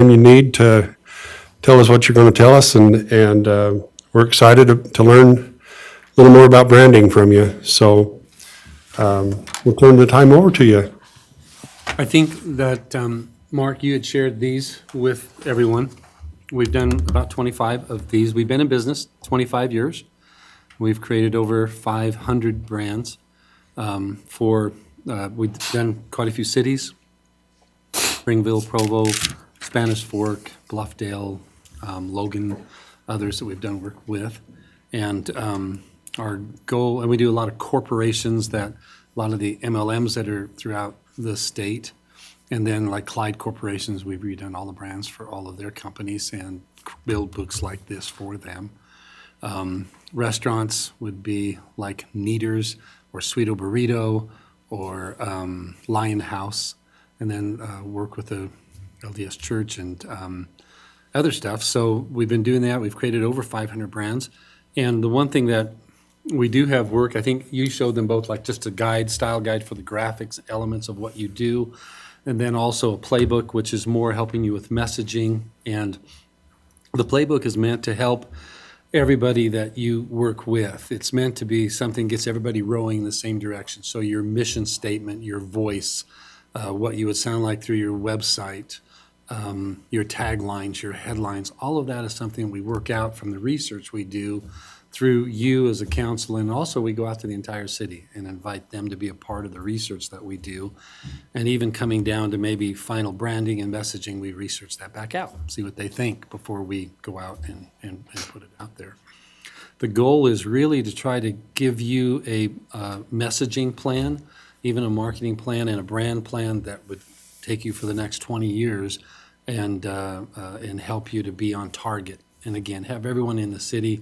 you need to tell us what you're going to tell us, and we're excited to learn a little more about branding from you. So we'll turn the time over to you. I think that, Mark, you had shared these with everyone. We've done about 25 of these. We've been in business 25 years. We've created over 500 brands we've done quite a few cities: Springville, Provo, Spanish Fork, Bluffdale, Logan, others that we've done work with. And our goal, and we do a lot of corporations, that a lot of the MLMs that are throughout the state, and then like Clyde Corporations, we've redone all the brands for all of their companies and build books like this for them. Restaurants would be like Neaters or Sweeto Burrito or Lion House, and then work with the LDS Church and other stuff. So we've been doing that. We've created over 500 brands. And the one thing that we do have work, I think you showed them both, like just a guide, style guide for the graphics, elements of what you do, and then also a playbook, which is more helping you with messaging. And the playbook is meant to help everybody that you work with. It's meant to be something that gets everybody rowing in the same direction. So your mission statement, your voice, what you would sound like through your website, your taglines, your headlines, all of that is something we work out from the research we do through you as a council. And also we go out to the entire city and invite them to be a part of the research that we do. And even coming down to maybe final branding and messaging, we research that back out, see what they think before we go out and put it out there. The goal is really to try to give you a messaging plan, even a marketing plan and a brand plan that would take you for the next 20 years and help you to be on target. And again, have everyone in the city,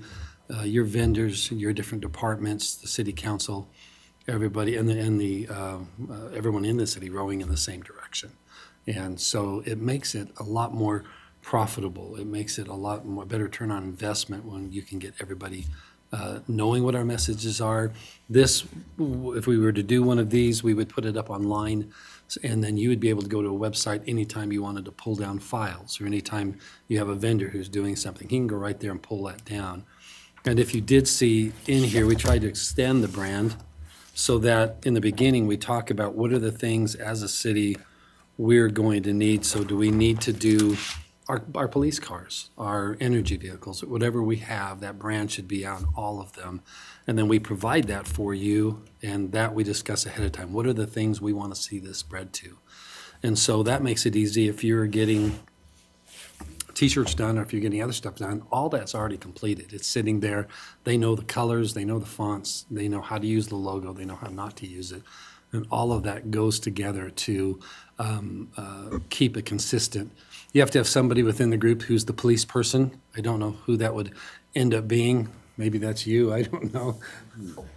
your vendors, your different departments, the city council, everybody, and everyone in the city rowing in the same direction. And so it makes it a lot more profitable. It makes it a lot more better return on investment when you can get everybody knowing what our messages are. This, if we were to do one of these, we would put it up online, and then you would be able to go to a website anytime you wanted to pull down files, or anytime you have a vendor who's doing something, he can go right there and pull that down. And if you did see in here, we tried to extend the brand so that in the beginning, we talk about what are the things as a city we're going to need. So do we need to do our police cars, our energy vehicles, whatever we have, that brand should be on all of them. And then we provide that for you, and that we discuss ahead of time. What are the things we want to see this spread to? And so that makes it easy. If you're getting T-shirts done, or if you're getting other stuff done, all that's already completed. It's sitting there. They know the colors, they know the fonts, they know how to use the logo, they know how not to use it. And all of that goes together to keep it consistent. You have to have somebody within the group who's the police person. I don't know who that would end up being. Maybe that's you, I don't know.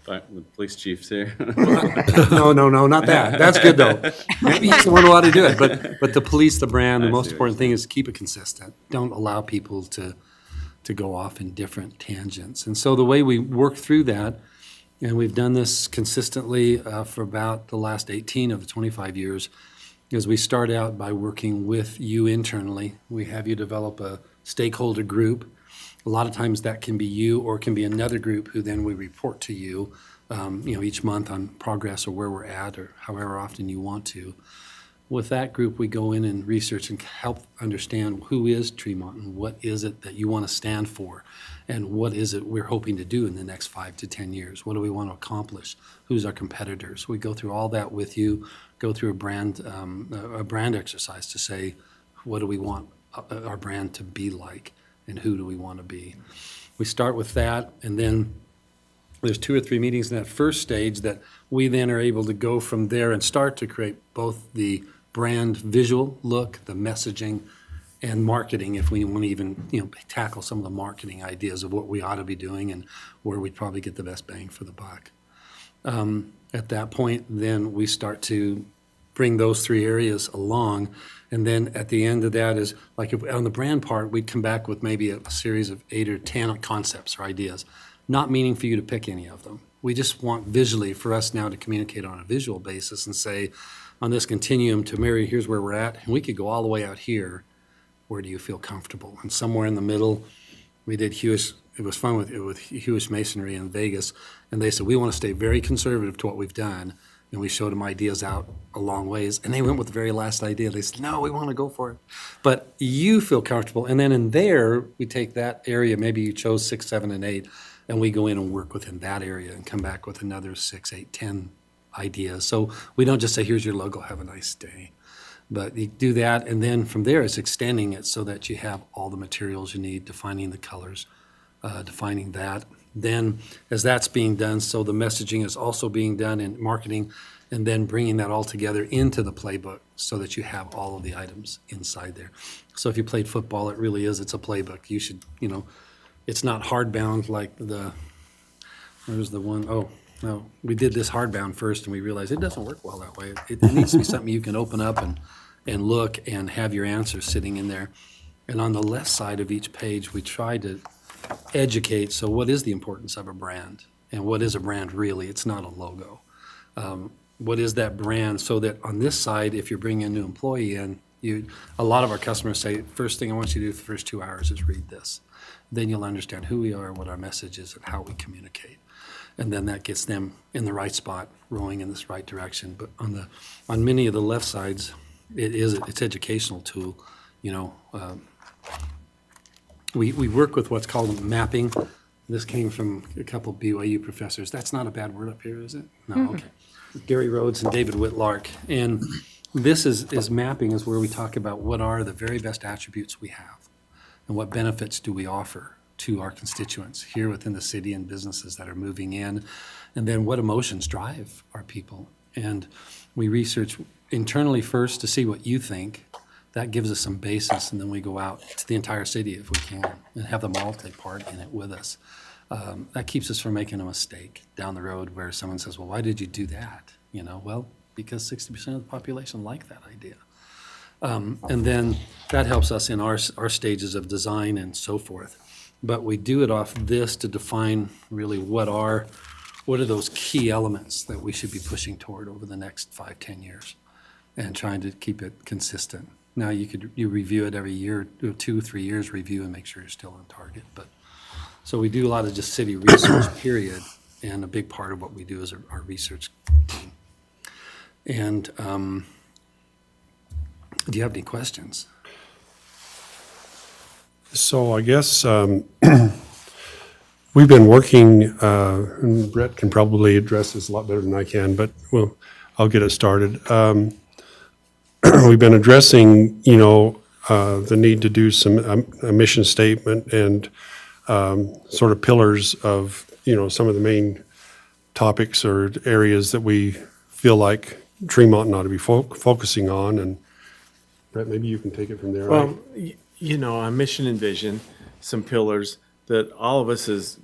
But with police chiefs here. No, not that. That's good, though. Maybe he's the one who ought to do it, but the police, the brand, the most important thing is keep it consistent. Don't allow people to go off in different tangents. And so the way we work through that, and we've done this consistently for about the last 18 of the 25 years, is we start out by working with you internally. We have you develop a stakeholder group. A lot of times that can be you, or it can be another group who then we report to you, each month on progress or where we're at, or however often you want to. With that group, we go in and research and help understand who is Tremont and what is it that you want to stand for, and what is it we're hoping to do in the next 5 to 10 years. What do we want to accomplish? Who's our competitors? We go through all that with you, go through a brand exercise to say, what do we want our brand to be like? And who do we want to be? We start with that, and then there's 2 or 3 meetings in that first stage that we then are able to go from there and start to create both the brand visual look, the messaging, and marketing, if we want to even tackle some of the marketing ideas of what we ought to be doing and where we'd probably get the best bang for the buck. At that point, then we start to bring those 3 areas along. And then at the end of that is, like on the brand part, we'd come back with maybe a series of 8 or 10 concepts or ideas, not meaning for you to pick any of them. We just want visually for us now to communicate on a visual basis and say, on this continuum to Mary, here's where we're at. And we could go all the way out here where do you feel comfortable? And somewhere in the middle, we did Hewish, it was fun with Hewish Masonry in Vegas, and they said, we want to stay very conservative to what we've done, and we showed them ideas out a long ways, and they went with the very last idea. They said, no, we want to go for it. But you feel comfortable, and then in there, we take that area, maybe you chose 6, 7, and 8, and we go in and work within that area and come back with another 6, 8, 10 ideas. So we don't just say, here's your logo, have a nice day. But you do that, and then from there, it's extending it so that you have all the materials you need, defining the colors, defining that. Then, as that's being done, so the messaging is also being done in marketing, and then bringing that all together into the playbook so that you have all of the items inside there. So if you played football, it really is, it's a playbook. You should, it's not hardbound like where's the one? Oh, no, we did this hardbound first, and we realized it doesn't work well that way. It needs to be something you can open up and look and have your answers sitting in there. And on the left side of each page, we try to educate, so what is the importance of a brand? And what is a brand really? It's not a logo. What is that brand? So that on this side, if you're bringing a new employee in, a lot of our customers say, first thing I want you to do for the first 2 hours is read this. Then you'll understand who we are, what our message is, and how we communicate. And then that gets them in the right spot, rowing in this right direction. But on many of the left sides, it's educational tool. We work with what's called mapping. This came from a couple BYU professors. That's not a bad word up here, is it? No, okay. Gary Rhodes and David Whitlark. And this is mapping is where we talk about what are the very best attributes we have and what benefits do we offer to our constituents here within the city and businesses that are moving in, and then what emotions drive our people. And we research internally first to see what you think. That gives us some basis, and then we go out to the entire city if we can and have them all take part in it with us. That keeps us from making a mistake down the road where someone says, well, why did you do that? Well, because 60% of the population like that idea. And then that helps us in our stages of design and so forth. But we do it off this to define really what are those key elements that we should be pushing toward over the next 5, 10 years and trying to keep it consistent. Now, you review it every year, 2, 3 years review and make sure you're still on target. But so we do a lot of just city research, period, and a big part of what we do is our research team. And do you have any questions? So I guess we've been working, and Brett can probably address this a lot better than I can, but I'll get it started. We've been addressing, the need to do some a mission statement and sort of pillars of, some of the main topics or areas that we feel like Tremont ought to be focusing on. And Brett, maybe you can take it from there. Well, a mission and vision, some pillars that all of us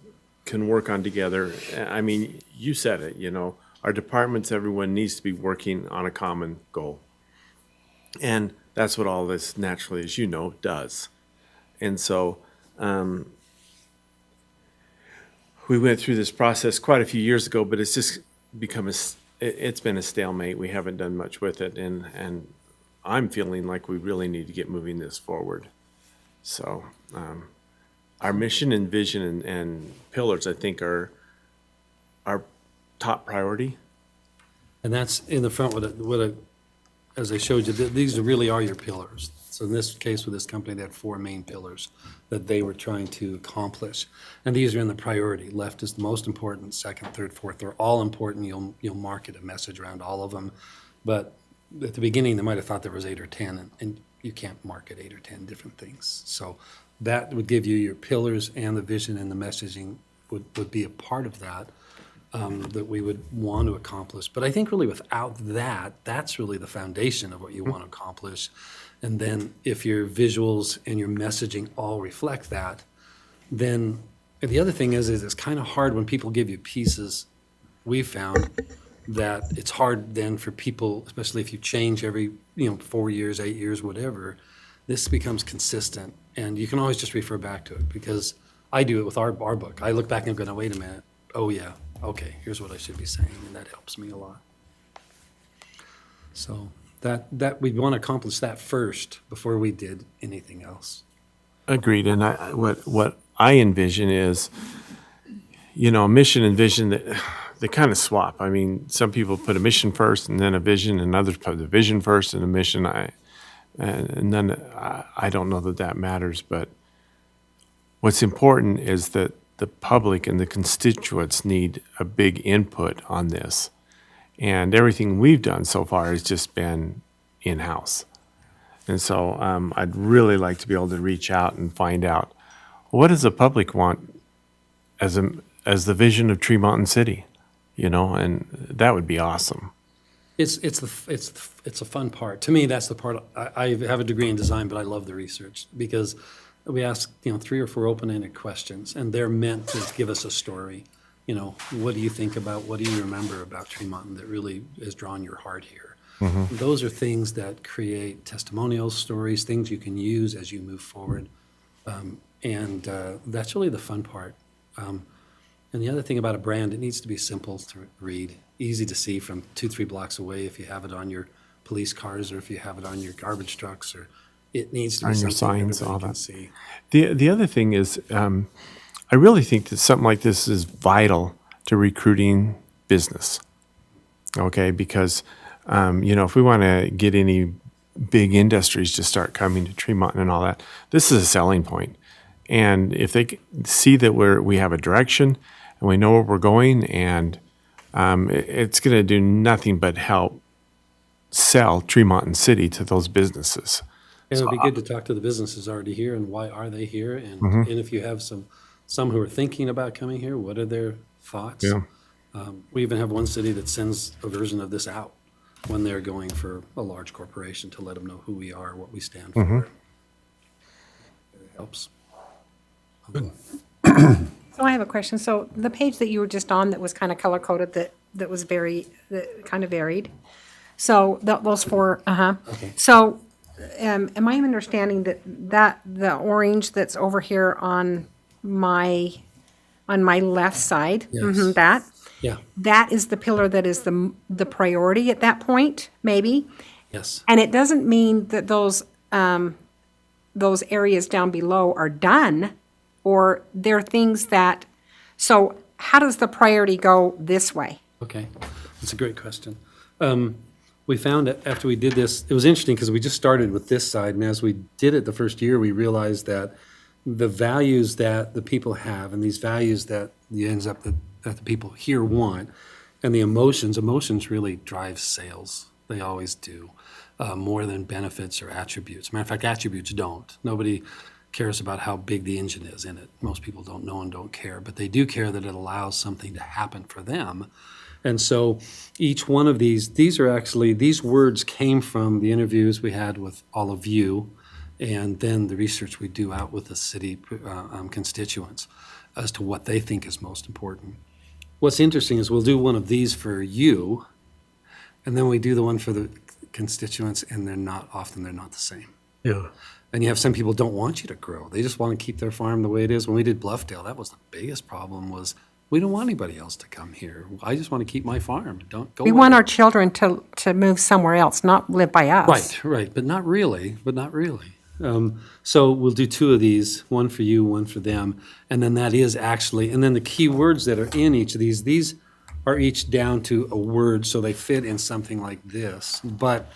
can work on together. I mean, you said it, our departments, everyone needs to be working on a common goal. And that's what all this naturally, as you know, does. And so we went through this process quite a few years ago, but it's just become it's been a stalemate. We haven't done much with it. And I'm feeling like we really need to get moving this forward. So our mission and vision and pillars, I think, are our top priority. And that's in the front, as I showed you, these really are your pillars. So in this case with this company, they had 4 main pillars that they were trying to accomplish. And these are in the priority. Left is the most important, second, third, fourth. They're all important. You'll market a message around all of them. But at the beginning, they might have thought there was 8 or 10, and you can't market 8 or 10 different things. So that would give you your pillars, and the vision and the messaging would be a part of that. That we would want to accomplish. But I think really without that, that's really the foundation of what you want to accomplish. And then if your visuals and your messaging all reflect that, then and the other thing is it's kind of hard when people give you pieces. We've found that it's hard then for people, especially if you change every 4 years, 8 years, whatever, this becomes consistent. And you can always just refer back to it, because I do it with our book. I look back and go, wait a minute, oh yeah. Okay, here's what I should be saying, and that helps me a lot. So that we'd want to accomplish that first before we did anything else. Agreed. And what I envision is, mission and vision that they kind of swap. I mean, some people put a mission first and then a vision, and others put the vision first and a mission. And then I don't know that matters, but what's important is that the public and the constituents need a big input on this. And everything we've done so far has just been in-house. And so I'd really like to be able to reach out and find out, what does the public want as the vision of Tremont City, and that would be awesome. It's a fun part. To me, that's the part. I have a degree in design, but I love the research because we ask 3 or 4 open-ended questions, and they're meant to give us a story. What do you think about? What do you remember about Tremont that really has drawn your heart here? Mm-hmm. Those are things that create testimonials, stories, things you can use as you move forward, and that's really the fun part. And the other thing about a brand, it needs to be simple to read, easy to see from 2-3 blocks away if you have it on your police cars or if you have it on your garbage trucks, or it needs to be on your something signs, everybody all can that. see. The other thing is, I really think that something like this is vital to recruiting business. Okay, because if we want to get any big industries to start coming to Tremont and all that, this is a selling point. And if they see that we have a direction and we know where we're going, and it's going to do nothing but help sell Tremont City to those businesses. And it'd be good to talk to the businesses already here and why are they here, and Mm-hmm. and if you have some who are thinking about coming here, what are their thoughts? Yeah. We even have one city that sends a version of this out when they're going for a large corporation to let them know who we are, what we stand for. Mm-hmm. It helps. So I have a question. So the page that you were just on that was kind of color coded, that was kind of varied. So those 4, Okay. So am I understanding that the orange that's over here on my left side, Yes. Yeah, that is the pillar that is the priority at that point, maybe? yes. And it doesn't mean that those areas down below are done, or they're things that, so how does the priority go this way? Okay, that's a great question. We found that after we did this, it was interesting because we just started with this side, and as we did it the first year, we realized that the values that the people have, and these values that that the people here want, and the emotions really drive sales. They always do, more than benefits or attributes. Matter of fact, attributes don't. Nobody cares about how big the engine is in it. Most people don't know and don't care, but they do care that it allows something to happen for them. And so each one of these words came from the interviews we had with all of you, and then the research we do out with the city constituents as to what they think is most important. What's interesting is we'll do one of these for you, and then we do the one for the constituents, and they're not the same. Yeah. And you have some people don't want you to grow. They just want to keep their farm the way it is. When we did Bluffdale, that was the biggest problem, was we don't want anybody else to come here. I just want to keep my farm. Don't go We away. want our children to move somewhere else, not live by us. Right, but not really. So we'll do 2 of these, one for you, one for them. And then that is actually, and then the key words that are in each of these are each down to a word, so they fit in something like this. But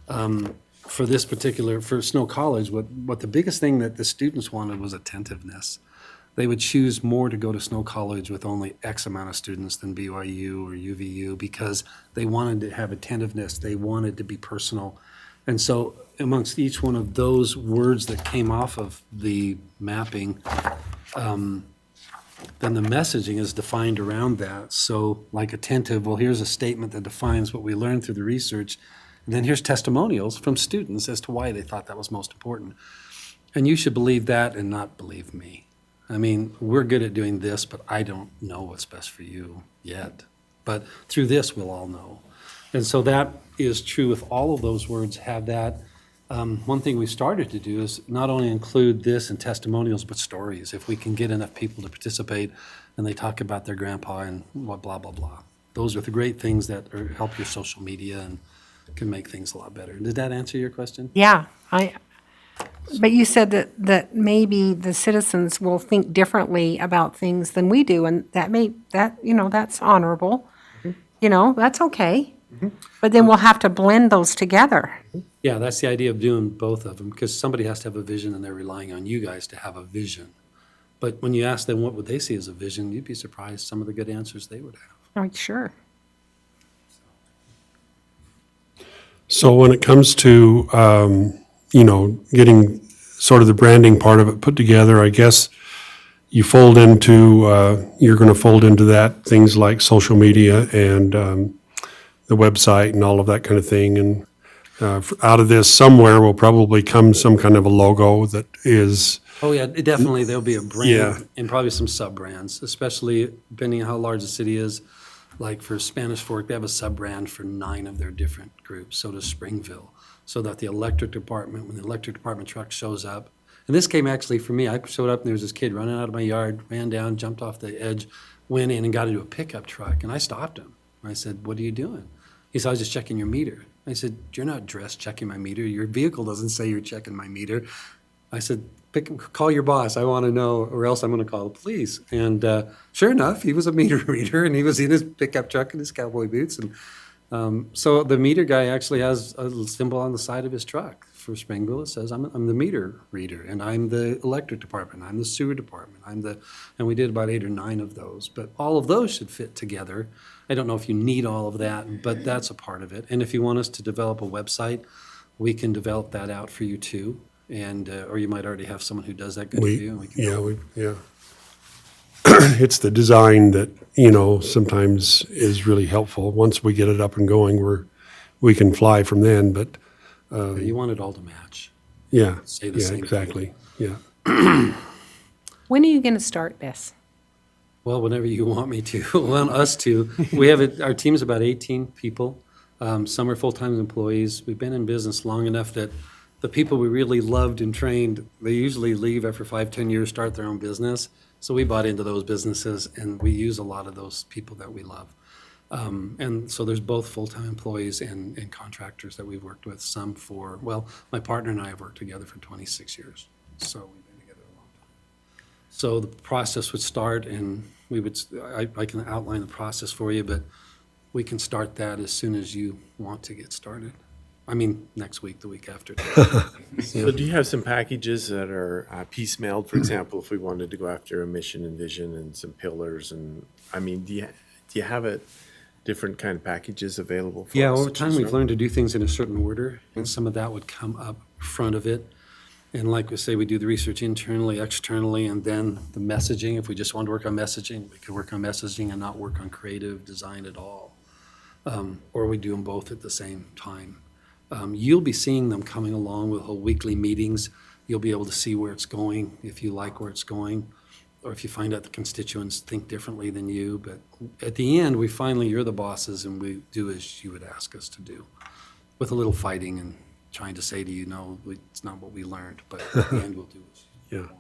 for this particular, for Snow College, what the biggest thing that the students wanted was attentiveness. They would choose more to go to Snow College with only X amount of students than BYU or UVU because they wanted to have attentiveness. They wanted to be personal. And so amongst each one of those words that came off of the mapping, then the messaging is defined around that. So like attentive, well, here's a statement that defines what we learned through the research. And then here's testimonials from students as to why they thought that was most important. And you should believe that and not believe me. I mean, we're good at doing this, but I don't know what's best for you yet. But through this, we'll all know. And so that is true if all of those words have that. One thing we started to do is not only include this and testimonials, but stories. If we can get enough people to participate and they talk about their grandpa and what blah, blah, blah. Those are the great things that help your social media and can make things a lot better. Did that answer your question? Yeah, but you said that maybe the citizens will think differently about things than we do, and that's honorable. That's okay. But then we'll have to blend those together. Yeah, that's the idea of doing both of them, because somebody has to have a vision, and they're relying on you guys to have a vision. But when you ask them what would they see as a vision, you'd be surprised some of the good answers they would have. Oh, sure. So when it comes to, getting sort of the branding part of it put together, I guess you're going to fold into that things like social media and the website and all of that kind of thing. And out of this, somewhere will probably come some kind of a logo that is, Oh, yeah, definitely, there'll be a brand Yeah. and probably some sub-brands, especially depending on how large the city is. Like for Spanish Fork, they have a sub-brand for 9 of their different groups, so does Springville. So that the electric department, when the electric department truck shows up, and this came actually for me, I showed up and there was this kid running out of my yard, ran down, jumped off the edge, went in and got into a pickup truck, and I stopped him. I said, "What are you doing?" He said, "I was just checking your meter." I said, "You're not dressed checking my meter. Your vehicle doesn't say you're checking my meter." I said, "Call your boss. I want to know, or else I'm going to call the police." And sure enough, he was a meter reader, and he was in his pickup truck and his cowboy boots. And so the meter guy actually has a little symbol on the side of his truck for Springville. It says, I'm the meter reader, and I'm the electric department, I'm the sewer department, and we did about 8 or 9 of those. But all of those should fit together. I don't know if you need all of that, but that's a part of it. And if you want us to develop a website, we can develop that out for you too. And, or you might already have someone who does that good for you. And we can yeah. It's the design that, sometimes is really helpful. Once we get it up and going, we can fly from then, but, You want it all to match. yeah. Say the Yeah, same thing. exactly, yeah. When are you going to start this? Well, whenever you want me to, want us to. We have, our team's about 18 people. Some are full-time employees. We've been in business long enough that the people we really loved and trained, they usually leave after 5, 10 years, start their own business. So we bought into those businesses, and we use a lot of those people that we love. And so there's both full-time employees and contractors that we've worked with, my partner and I have worked together for 26 years. So we've been together a long time. So the process would start, and I can outline the process for you, but we can start that as soon as you want to get started. I mean, next week, the week after. So do you have some packages that are piecemealed, for example, if we wanted to go after a mission and vision and some pillars and, do you have different kind of packages available for us? Yeah, over to time, choose we've from? learned to do things in a certain order, and some of that would come up front of it. And like we say, we do the research internally, externally, and then the messaging. If we just want to work on messaging, we could work on messaging and not work on creative design at all. Or we do them both at the same time. You'll be seeing them coming along with whole weekly meetings. You'll be able to see where it's going, if you like where it's going, or if you find out the constituents think differently than you. But at the end, you're the bosses, and we do as you would ask us to do, with a little fighting and trying to say to you, no, it's not what we learned, but at the end, we'll do as you want.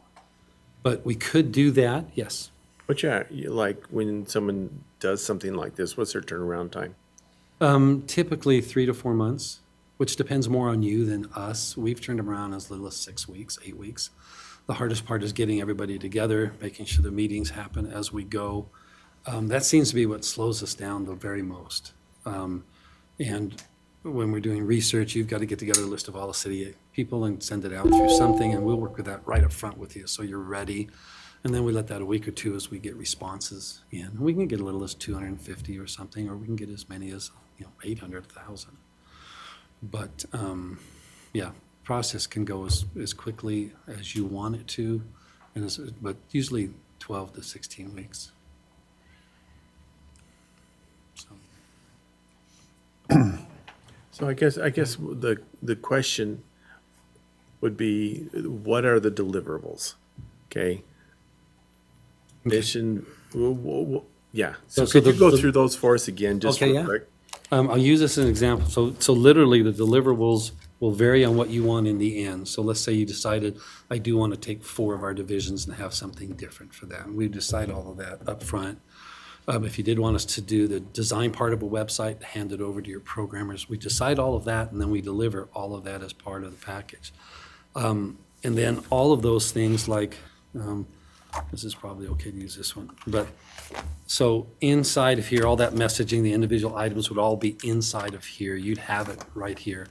But we could do that, yes. Like when someone does something like this, what's their turnaround time? Typically 3 to 4 months, which depends more on you than us. We've turned them around as little as 6 weeks, 8 weeks. The hardest part is getting everybody together, making sure the meetings happen as we go. That seems to be what slows us down the very most. And when we're doing research, you've got to get together a list of all the city people and send it out through something, and we'll work with that right up front with you, so you're ready. And then we let that a week or two as we get responses in. And we can get as little as 250 or something, or we can get as many as 800,000. But process can go as quickly as you want it to, but usually 12 to 16 weeks. So I guess the question would be, what are the deliverables? Okay. Mission, yeah. So So could you the- go the- through those for us again, just Okay, real yeah. quick? I'll use this as an example. So literally, the deliverables will vary on what you want in the end. So let's say you decided, I do want to take 4 of our divisions and have something different for them. We decide all of that up front. If you did want us to do the design part of a website, hand it over to your programmers. We decide all of that, and then we deliver all of that as part of the package. And then all of those things like, this is probably okay to use this one, but, so inside of here, all that messaging, the individual items would all be inside of here. You'd have it right here.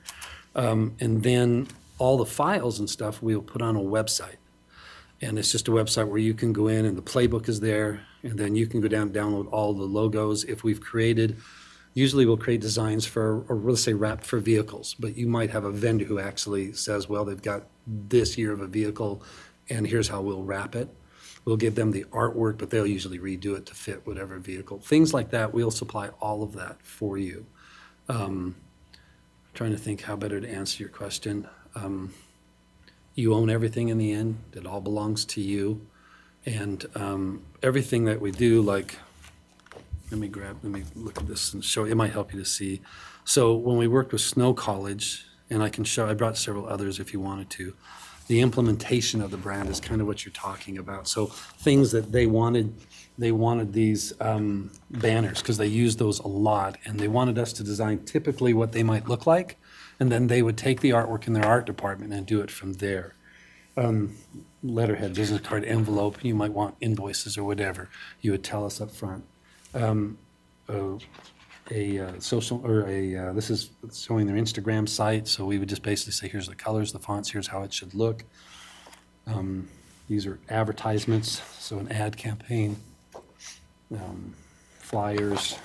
And then all the files and stuff we'll put on a website. And it's just a website where you can go in and the playbook is there, and then you can go down and download all the logos. If we've created, usually we'll create designs for, or let's say wrapped for vehicles, but you might have a vendor who actually says, well, they've got this year of a vehicle, and here's how we'll wrap it. We'll give them the artwork, but they'll usually redo it to fit whatever vehicle. Things like that, we'll supply all of that for you. Trying to think how better to answer your question. You own everything in the end. It all belongs to you. And everything that we do, like, let me look at this and show, it might help you to see. So when we worked with Snow College, and I can show, I brought several others if you wanted to, the implementation of the brand is kind of what you're talking about. So things that they wanted these banners because they used those a lot, and they wanted us to design typically what they might look like, and then they would take the artwork in their art department and do it from there. Letterhead, business card, envelope, you might want invoices or whatever. You would tell us up front. Social, or this is showing their Instagram site, so we would just basically say, here's the colors, the fonts, here's how it should look. These are advertisements, so an ad campaign, flyers,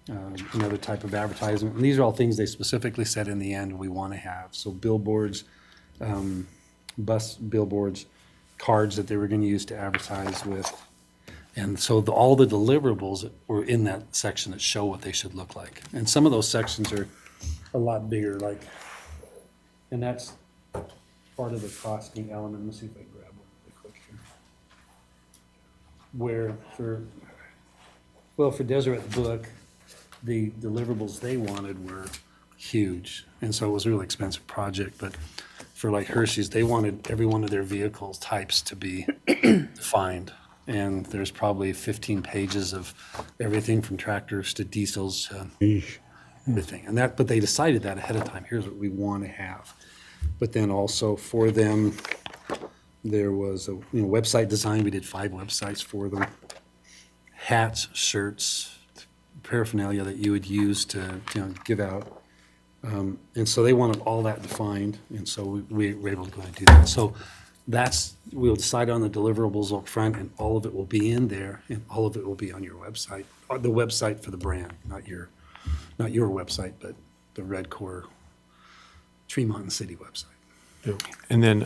another type of advertisement. And these are all things they specifically said in the end we want to have. So billboards, bus billboards, cards that they were going to use to advertise with. And so all the deliverables were in that section that show what they should look like. And some of those sections are a lot bigger, like, and that's part of the costing element. Let's see if I grab one really quick here. Where for Deseret Book, the deliverables they wanted were huge. And so it was a really expensive project, but for like Hershey's, they wanted every one of their vehicle types to be defined. And there's probably 15 pages of everything from tractors to diesels to everything. And that, but they decided that ahead of time. Here's what we want to have. But then also for them, there was a website design. We did 5 websites for them. Hats, shirts, paraphernalia that you would use to give out. And so they wanted all that defined. And so we were able to go and do that. So we'll decide on the deliverables up front, and all of it will be in there, and all of it will be on your website, or the website for the brand, not your website, but the Red Core Tremont City website. And then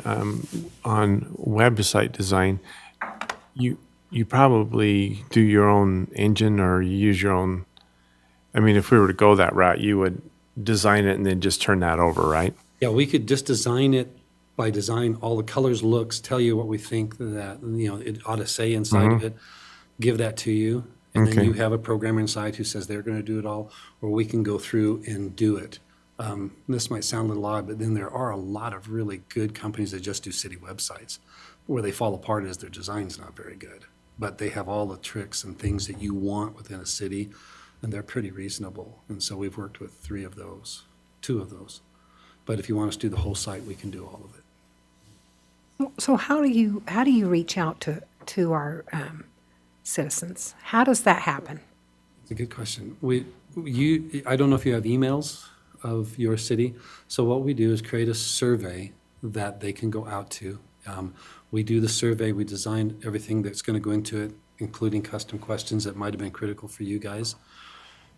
on website design, you probably do your own engine, or you use your own. I mean, if we were to go that route, you would design it and then just turn that over, right? Yeah, we could just design it by design, all the colors, looks, tell you what we think that it ought to say inside of it, give that to you, and then you have a programmer inside who says they're going to do it all, or we can go through and do it. This might sound a little odd, but then there are a lot of really good companies that just do city websites. Where they fall apart is their design's not very good, but they have all the tricks and things that you want within a city, and they're pretty reasonable. And so we've worked with 2 of those. But if you want us to do the whole site, we can do all of it. So how do you reach out to our citizens? How does that happen? It's a good question. I don't know if you have emails of your city. So what we do is create a survey that they can go out to. We do the survey. We design everything that's going to go into it, including custom questions that might have been critical for you guys.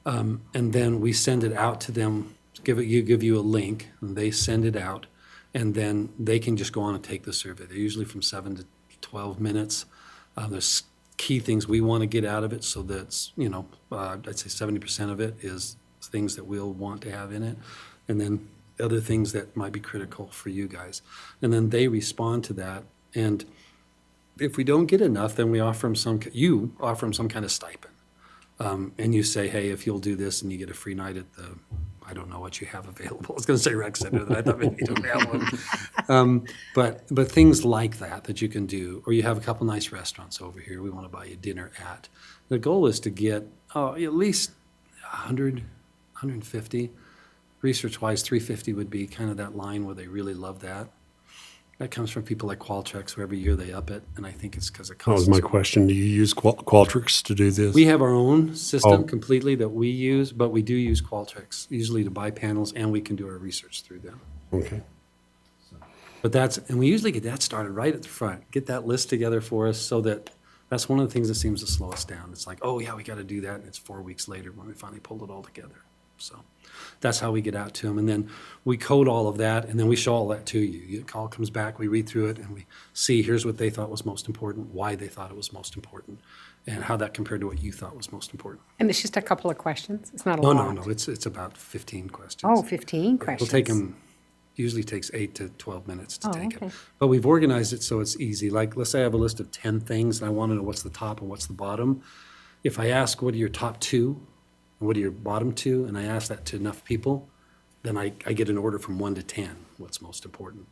And then we send it out to them. Give you a link, and they send it out. And then they can just go on and take the survey. They're usually from 7 to 12 minutes. There's key things we want to get out of it, so that's, I'd say 70% of it is things that we'll want to have in it. And then other things that might be critical for you guys. And then they respond to that. And if we don't get enough, then you offer them some kind of stipend. And you say, hey, if you'll do this and you get a free night at the I don't know what you have available. I was going to say rec center, that I thought maybe you don't have one. But things like that you can do, or you have a couple nice restaurants over here, we want to buy you dinner at. The goal is to get at least 100, 150. Research-wise, 350 would be kind of that line where they really love that. That comes from people like Qualtrics, where every year they up it, and I think it's because it That costs. was my question. Do you use Qualtrics to do this? We have our own system Oh. completely that we use, but we do use Qualtrics, usually to buy panels, and we can do our research through them. Okay. But and we usually get that started right at the front, get that list together for us, so that's one of the things that seems to slow us down. It's like, oh yeah, we got to do that, and it's 4 weeks later when we finally pulled it all together. So that's how we get out to them, and then we code all of that, and then we show all that to you. It all comes back, we read through it, and we see here's what they thought was most important, why they thought it was most important, and how that compared to what you thought was most important. And it's just a couple of questions? It's not a No, lot? no, it's about 15 questions. Oh, 15 It'll questions. take them, usually takes 8 to 12 minutes to Oh, take okay. it. But we've organized it so it's easy. Like, let's say I have a list of 10 things, and I want to know what's the top and what's the bottom. If I ask, what are your top 2, and what are your bottom 2, and I ask that to enough people, then I get an order from 1 to 10, what's most important.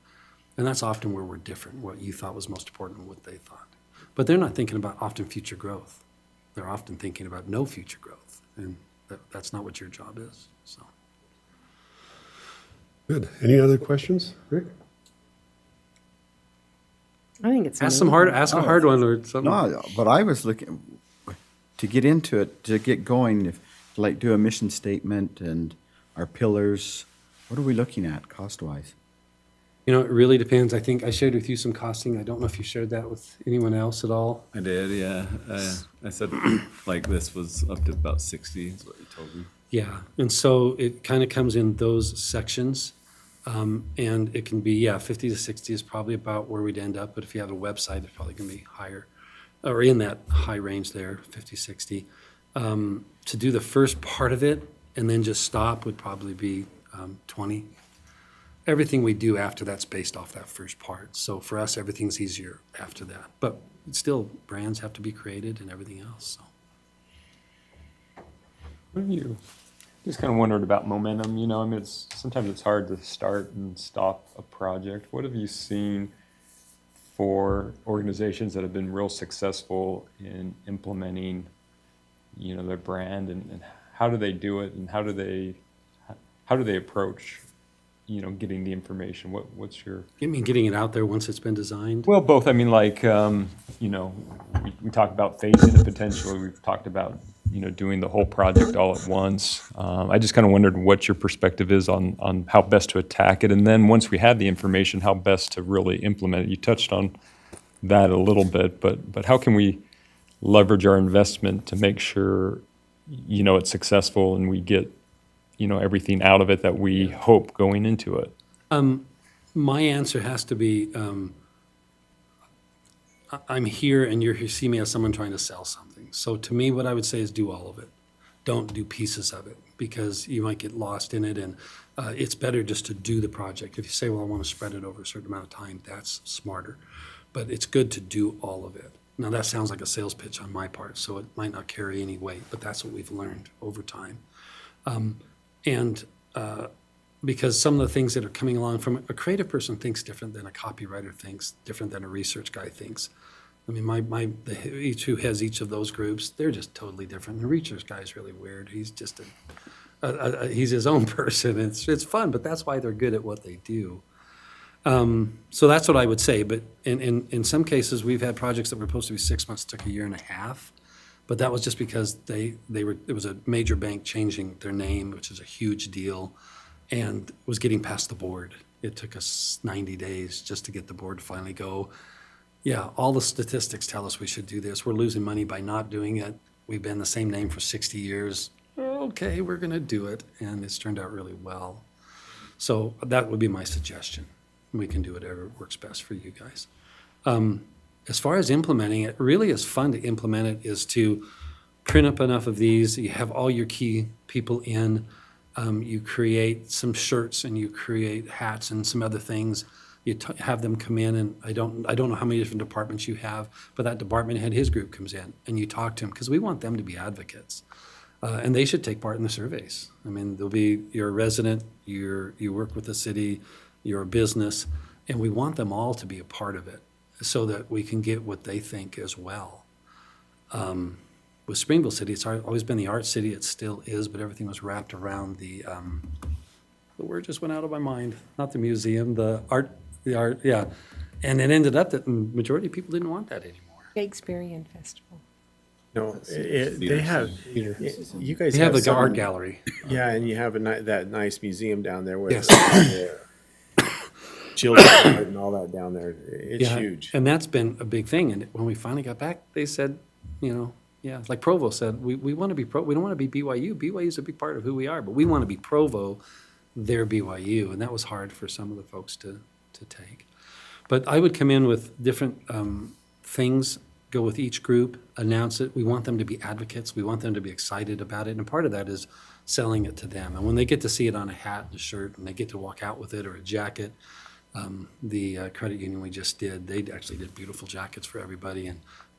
And that's often where we're different, what you thought was most important and what they thought. But they're not thinking about often future growth. They're often thinking about no future growth, and that's not what your job is, so. Good. Any other questions, Rick? I think it's Ask amazing. a hard one or something. No, but I was looking, to get into it, to get going, if, like, do a mission statement and our pillars, what are we looking at cost-wise? You know, it really depends. I think I shared with you some costing. I don't know if you shared that with anyone else at all. I did, yeah. I said like this was up to about 60 is what you told me. Yeah, and so it kind of comes in those sections. And it can be, 50 to 60 is probably about where we'd end up. But if you have a website, it's probably going to be higher, or in that high range there, 50, 60. To do the first part of it and then just stop would probably be 20. Everything we do after that's based off that first part. So for us, everything's easier after that. But still, brands have to be created and everything else. So. What have you just kind of wondered about momentum? You know, I mean, sometimes it's hard to start and stop a project. What have you seen for organizations that have been real successful in implementing, you know, their brand, and how do they do it, and how do they approach, you know, getting the information? What's your... You mean getting it out there once it's been designed? Well, both. I mean, like, you know, we talked about phasing it potentially. We've talked about, you know, doing the whole project all at once. I just kind of wondered what your perspective is on how best to attack it. And then once we had the information, how best to really implement it. You touched on that a little bit, but how can we leverage our investment to make sure, you know, it's successful and we get, you know, everything out of it that we hope going into it? My answer has to be, I'm here and you see me as someone trying to sell something. So to me, what I would say is do all of it. Don't do pieces of it, because you might get lost in it, and it's better just to do the project. If you say, well, I want to spread it over a certain amount of time, that's smarter. But it's good to do all of it. Now, that sounds like a sales pitch on my part, so it might not carry any weight, but that's what we've learned over time. Because some of the things that are coming along from a creative person thinks different than a copywriter thinks, different than a research guy thinks. I mean, each who has each of those groups, they're just totally different. The research guy is really weird. He's just he's his own person. It's fun, but that's why they're good at what they do. So that's what I would say. But in some cases, we've had projects that were supposed to be 6 months, took a year and a half. But that was just because it was a major bank changing their name, which is a huge deal, and was getting past the board. It took us 90 days just to get the board to finally go, yeah, all the statistics tell us we should do this. We're losing money by not doing it. We've been the same name for 60 years. Okay, we're going to do it. And it's turned out really well. So that would be my suggestion. We can do whatever works best for you guys. As far as implementing it, really is fun to implement it, is to print up enough of these. You have all your key people in. You create some shirts and you create hats and some other things. You have them come in, and I don't know how many different departments you have, but that department head, his group comes in, and you talk to him, because we want them to be advocates. And they should take part in the surveys. I mean, you're a resident, you work with the city, you're a business, and we want them all to be a part of it so that we can get what they think as well. With Springville City, it's always been the art city, it still is, but everything was wrapped around the word just went out of my mind, not the museum, the art, yeah. And it ended up that the majority of people didn't want that anymore. Shakespearean Festival. No, they have, you guys They have like an art some- gallery. Yeah, and you have that nice museum down there with Yes. the children's art and all that down there. It's Yeah, huge. And that's been a big thing. And when we finally got back, they said, yeah, like Provo said, we want to be we don't want to be BYU. BYU is a big part of who we are, but we want to be Provo, their BYU. And that was hard for some of the folks to take. But I would come in with different things, go with each group, announce it. We want them to be advocates. We want them to be excited about it. And part of that is selling it to them. And when they get to see it on a hat and a shirt and they get to walk out with it or a jacket, the credit union we just did, they actually did beautiful jackets for everybody.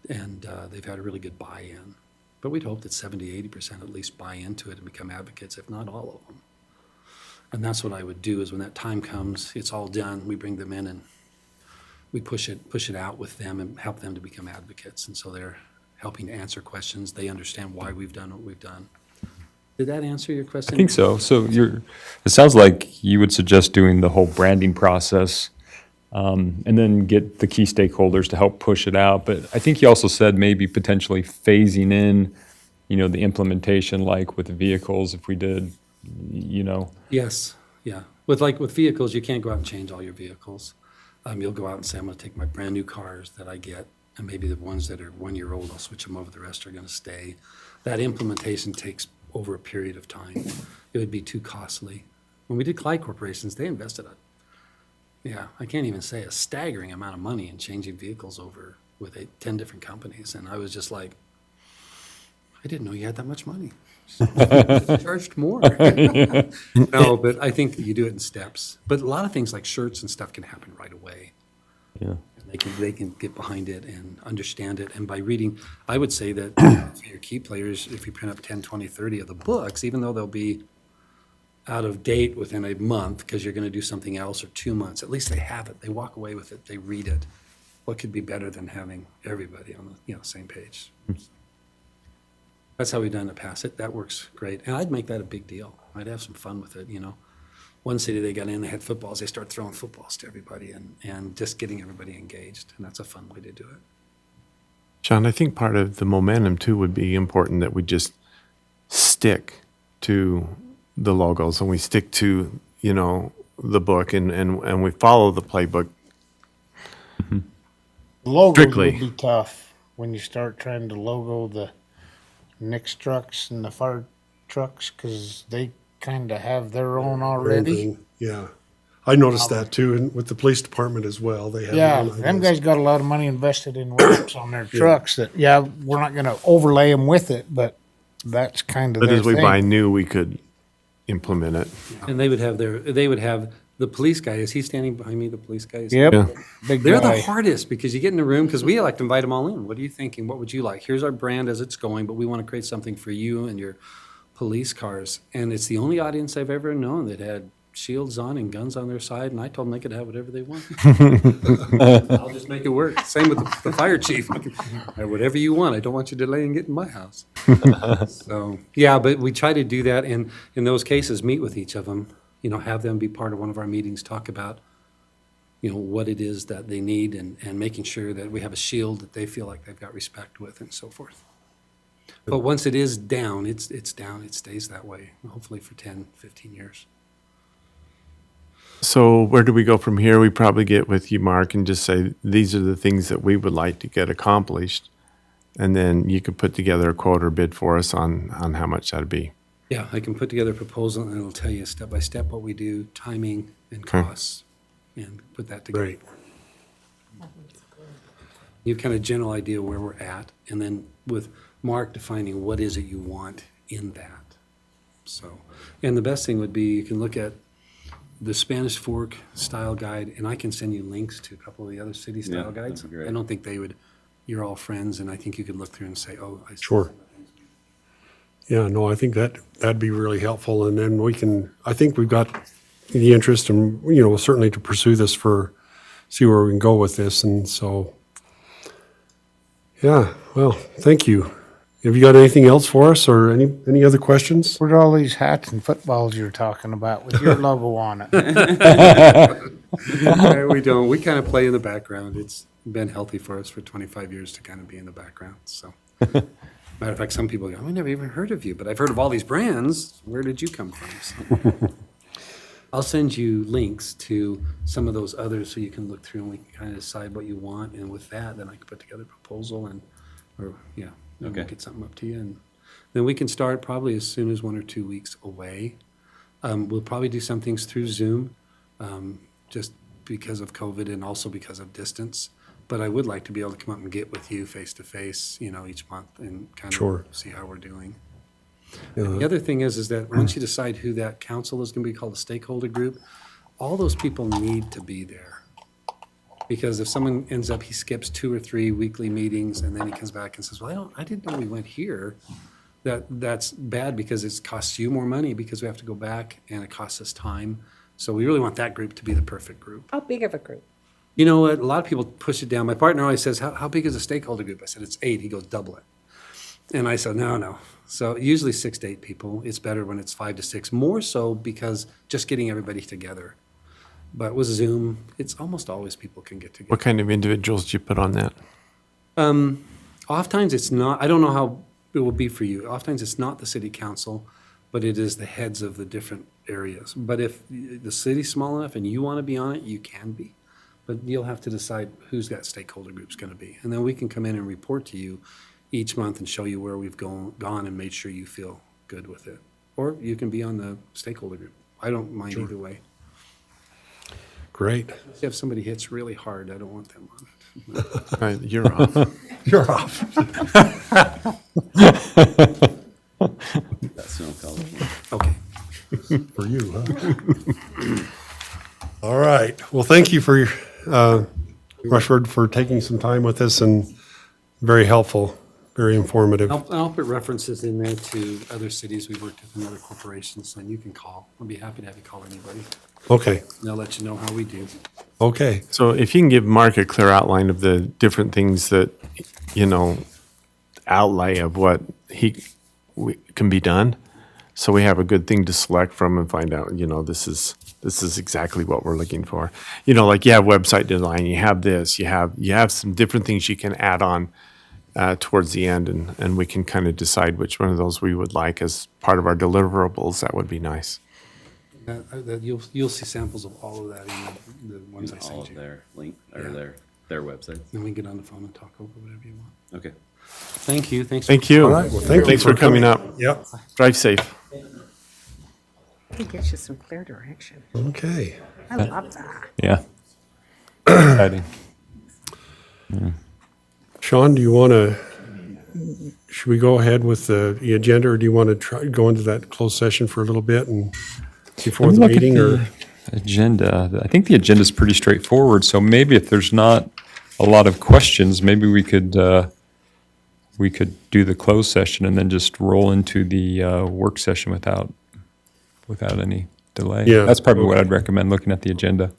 And they've had a really good buy-in. But we'd hope that 70-80% at least buy into it and become advocates, if not all of them. And that's what I would do is when that time comes, it's all done, we bring them in and we push it out with them and help them to become advocates. And so they're helping to answer questions. They understand why we've done what we've done. Did that answer your question? I think so. So it sounds like you would suggest doing the whole branding process, and then get the key stakeholders to help push it out. But I think you also said maybe potentially phasing in, the implementation, like with the vehicles, if we did, Yes, yeah. With vehicles, you can't go out and change all your vehicles. You'll go out and say, I'm gonna take my brand new cars that I get, and maybe the ones that are 1 year old, I'll switch them over, the rest are gonna stay. That implementation takes over a period of time. It would be too costly. When we did Clyde Corporations, they invested I can't even say a staggering amount of money in changing vehicles over with 10 different companies. And I was just like, I didn't know you had that much money. Charged more. No, but I think you do it in steps. But a lot of things like shirts and stuff can happen right away. Yeah. They can get behind it and understand it. And by reading, I would say that for your key players, if you print up 10, 20, 30 of the books, even though they'll be out of date within a month because you're going to do something else or 2 months, at least they have it. They walk away with it. They read it. What could be better than having everybody on the same page? That's how we've done it in the past. That works great. And I'd make that a big deal. I'd have some fun with it, One city they got in, they had footballs. They start throwing footballs to everybody and just getting everybody engaged. And that's a fun way to do it. Sean, I think part of the momentum too would be important that we just stick to the logos and we stick to, the book and we follow the playbook. The logos Strictly. would be tough when you start trying to logo the Nix trucks and the fire trucks because they kind of have their own already. Yeah. I noticed that too, and with the police department as well. They have Yeah, their own them ideas. guys got a lot of money invested in wraps on their trucks that, we're not going to overlay them with it, but that's kind of But their as we thing. buy new, we could implement it. And they would have the police guy. Is he standing behind me, the police guy? Is- Yep, Yeah. big They're guy. the hardest because you get in the room, because we like to invite them all in. What are you thinking? What would you like? Here's our brand as it's going, but we want to create something for you and your police cars. And it's the only audience I've ever known that had shields on and guns on their side, and I told them they could have whatever they want. I'll just make it work. Same with the fire chief. Whatever you want. I don't want you delaying getting my house. So, yeah, but we try to do that, and in those cases, meet with each of them, have them be part of one of our meetings, talk about, what it is that they need and making sure that we have a shield that they feel like they've got respect with and so forth. But once it is down, it's down. It stays that way, hopefully for 10, 15 years. So where do we go from here? We probably get with you, Mark, and just say, these are the things that we would like to get accomplished. And then you could put together a quote or bid for us on how much that'd be. Yeah, I can put together a proposal and it'll tell you step by step what we do, timing and costs, and put that together. Great. You have kind of general idea where we're at, and then with Mark defining what is it you want in that. So, and the best thing would be you can look at the Spanish Fork style guide, and I can send you links to a couple of the other city Yeah, style guides. that'd be great. I don't think they would, you're all friends, and I think you could look through and say, oh, I see Sure. some of the things Yeah, no, I think that'd be really helpful, and then I think we've got the interest and, certainly to pursue this see where we can go with this, and so, yeah, well, thank you. Have you got anything else for us, or any other questions? Where's all these hats and footballs you're talking about with your logo on it? We don't. We kind of play in the background. It's been healthy for us for 25 years to kind of be in the background, so. Matter of fact, some people go, I never even heard of you, but I've heard of all these brands. Where did you come from? So, I'll send you links to some of those others so you can look through and we can kind of decide what you want. And with that, then I can put together a proposal and we'll get something up to you. And then we can start probably as soon as 1 or 2 weeks away. We'll probably do some things through Zoom, just because of COVID and also because of distance. But I would like to be able to come up and get with you face to face, each month and kind Sure. of see how we're doing. And the other thing is that once you decide who that council is going to be called, the Stakeholder Group, all those people need to be there. Because if someone ends up, he skips 2 or 3 weekly meetings and then he comes back and says, well, I didn't know we went here. That's bad because it costs you more money because we have to go back and it costs us time. So we really want that group to be the perfect group. How big of a group? You know what? A lot of people push it down. My partner always says, how big is a stakeholder group? I said, it's 8. He goes, double it. And I said, no. So usually 6 to 8 people. It's better when it's 5 to 6, more so because just getting everybody together. But with Zoom, it's almost always people can get together. What kind of individuals do you put on that? Oftentimes it's not, I don't know how it will be for you. Oftentimes it's not the city council, but it is the heads of the different areas. But if the city's small enough and you want to be on it, you can be. But you'll have to decide who's that stakeholder group's going to be. And then we can come in and report to you each month and show you where we've gone and made sure you feel good with it. Or you can be on the stakeholder group. I don't mind either way. Great. If somebody hits really hard, I don't want them on it. Right, you're off. You're off. That's no color. Okay. For you, huh? All right. Well, thank you for Rushford, for taking some time with us, and very helpful, very informative. I'll put references in there to other cities we've worked with and other corporations, and you can call. I'll be happy to have you call anybody. Okay. And I'll let you know how we do. Okay. So if you can give Mark a clear outline of the different things that, outlay of what can be done, so we have a good thing to select from and find out, this is exactly what we're looking for. Like you have website design, you have this, you have some different things you can add on towards the end, and we can kind of decide which one of those we would like as part of our deliverables. That would be nice. You'll see samples of all of that in the ones I All sent of you. their link or their websites. Then we can get on the phone and talk over whatever you want. Okay. Thank you. Thanks. Thank you. All right. Well, thank you Thanks for coming up. Yep. Drive safe. It gets you some clear direction. Okay. I love that. Yeah. Exciting. Sean, should we go ahead with the agenda, or do you want to go into that closed session for a little bit and before the Look at meeting, or? Agenda. I think the agenda is pretty straightforward, so maybe if there's not a lot of questions, maybe we could do the closed session and then just roll into the work session without any delay. Yeah, That's probably what okay. I'd recommend, looking at the agenda.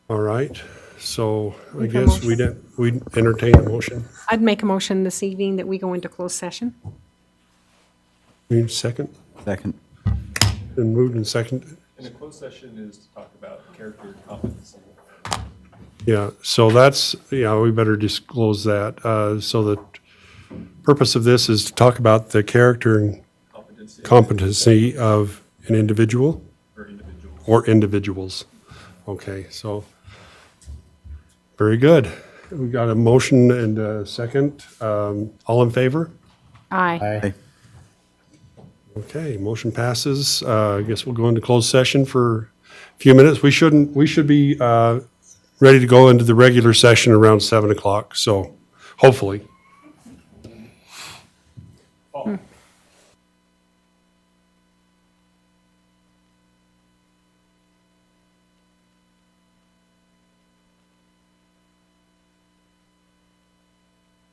All right. So I guess we'd entertain a motion. I'd make a motion this evening that we go into closed session. Need a second? Second. Been moved and seconded. And the closed session is to talk about character and competency. Yeah, so we better disclose that. So the purpose of this is to talk about the character and competency of an individual or individuals. Okay, so, very good. We got a motion and a second. All in favor? Aye. Hey. Okay, motion passes. I guess we'll go into closed session for a few minutes. We should be ready to go into the regular session around 7 o'clock, so hopefully.